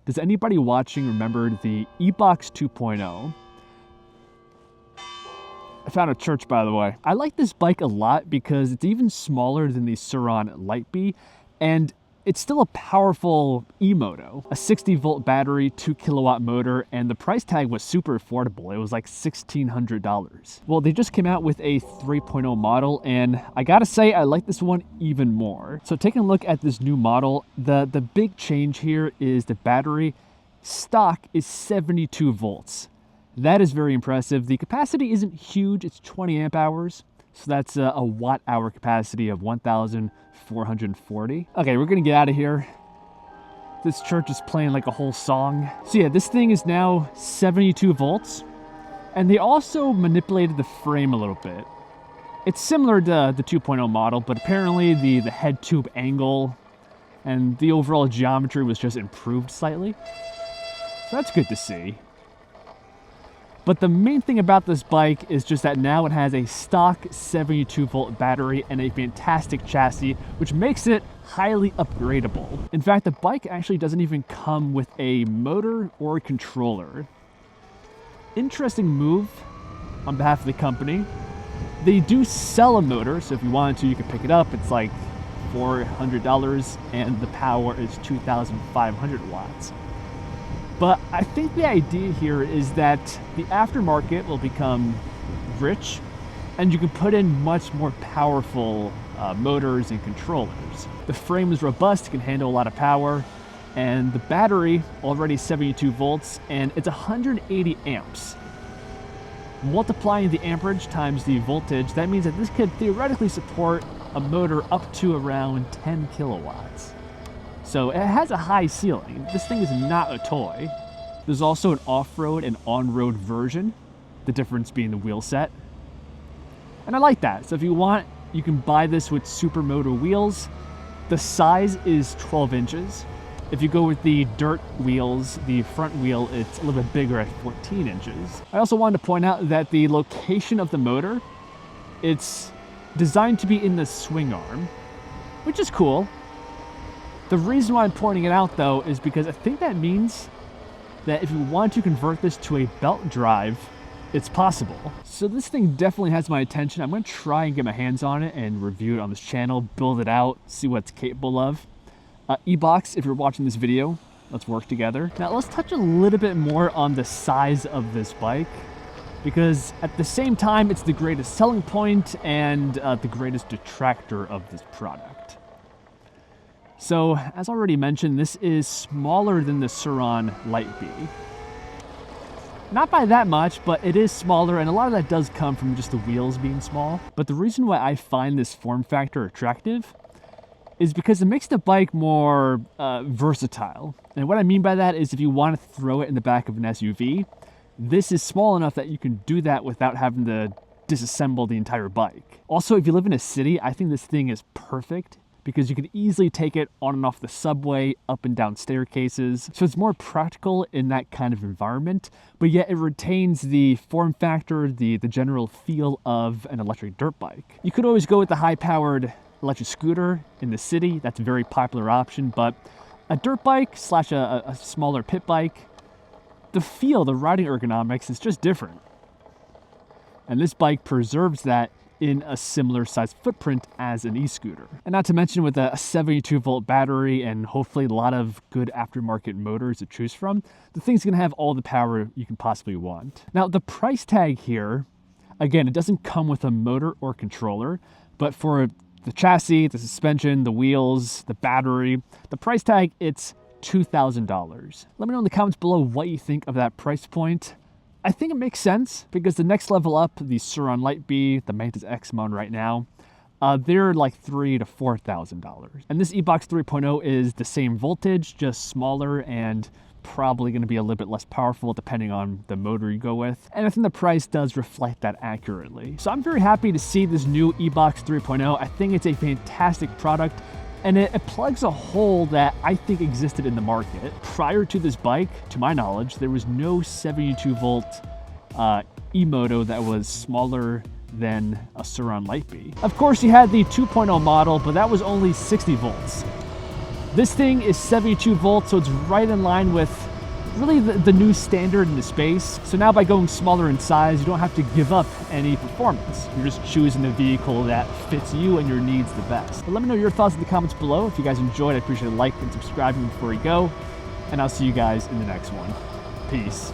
Does anybody watching remember the ebox 2.0? I found a church, by the way. I like this bike a lot because it's even smaller than the Surron Lightbee, and it's still a powerful emoto. A 60-volt battery, 2-kilowatt motor, and the price tag was super affordable. It was like $1,600. Well, they just came out with a 3.0 model, and I gotta say, I like this one even more. So taking a look at this new model, the big change here is the battery. Stock is 72 volts. That is very impressive. The capacity isn't huge, it's 20 amp hours. So that's a watt hour capacity of 1,440. Okay, we're gonna get out of here. This church is playing like a whole song. So yeah, this thing is now 72 volts. And they also manipulated the frame a little bit. It's similar to the 2.0 model, but apparently the head tube angle and the overall geometry was just improved slightly. So that's good to see. But the main thing about this bike is just that now it has a stock 72-volt battery and a fantastic chassis, which makes it highly upgradable. In fact, the bike actually doesn't even come with a motor or a controller. Interesting move on behalf of the company. They do sell a motor, so if you wanted to, you could pick it up. It's like $400, and the power is 2,500 watts. But I think the idea here is that the aftermarket will become rich, and you can put in much more powerful motors and controllers. The frame is robust, it can handle a lot of power, and the battery, already 72 volts, and it's 180 amps. Multiplying the amperage times the voltage, that means that this could theoretically support a motor up to around 10 kilowatts. So it has a high ceiling. This thing is not a toy. There's also an off-road and on-road version, the difference being the wheel set. And I like that. So if you want, you can buy this with Supermoto wheels. The size is 12 inches. If you go with the dirt wheels, the front wheel, it's a little bit bigger at 14 inches. I also wanted to point out that the location of the motor, it's designed to be in the swing arm, which is cool. The reason why I'm pointing it out, though, is because I think that means that if you want to convert this to a belt drive, it's possible. So this thing definitely has my attention. I'm going to try and get my hands on it and review it on this channel, build it out, see what it's capable of. ebox, if you're watching this video, let's work together. Now let's touch a little bit more on the size of this bike, because at the same time, it's the greatest selling point and the greatest detractor of this product. So, as already mentioned, this is smaller than the Surron Lightbee. Not by that much, but it is smaller, and a lot of that does come from just the wheels being small. But the reason why I find this form factor attractive is because it makes the bike more versatile. And what I mean by that is if you want to throw it in the back of an SUV, this is small enough that you can do that without having to disassemble the entire bike. Also, if you live in a city, I think this thing is perfect, because you can easily take it on and off the subway, up and down staircases. So it's more practical in that kind of environment, but yet it retains the form factor, the general feel of an electric dirt bike. You could always go with the high-powered electric scooter in the city. That's a very popular option, but a dirt bike slash a smaller pit bike, the feel, the riding ergonomics is just different. And this bike preserves that in a similar size footprint as an e-scooter. And not to mention with a 72-volt battery and hopefully a lot of good aftermarket motors to choose from, the thing's gonna have all the power you can possibly want. Now, the price tag here, again, it doesn't come with a motor or controller, but for the chassis, the suspension, the wheels, the battery, the price tag, it's $2,000. Let me know in the comments below what you think of that price point. I think it makes sense because the next level up, the Surron Lightbee, the Mantis X Mon right now, they're like $3,000 to $4,000. And this ebox 3.0 is the same voltage, just smaller and probably going to be a little bit less powerful depending on the motor you go with. And I think the price does reflect that accurately. So I'm very happy to see this new ebox 3.0. I think it's a fantastic product, and it plugs a hole that I think existed in the market. Prior to this bike, to my knowledge, there was no 72-volt emoto that was smaller than a Surron Lightbee. Of course, you had the 2.0 model, but that was only 60 volts. This thing is 72 volts, so it's right in line with really the new standard in the space. So now by going smaller in size, you don't have to give up any performance. You're just choosing a vehicle that fits you and your needs the best. But let me know your thoughts in the comments below. If you guys enjoyed, I appreciate a like and subscribing before you go. And I'll see you guys in the next one. Peace.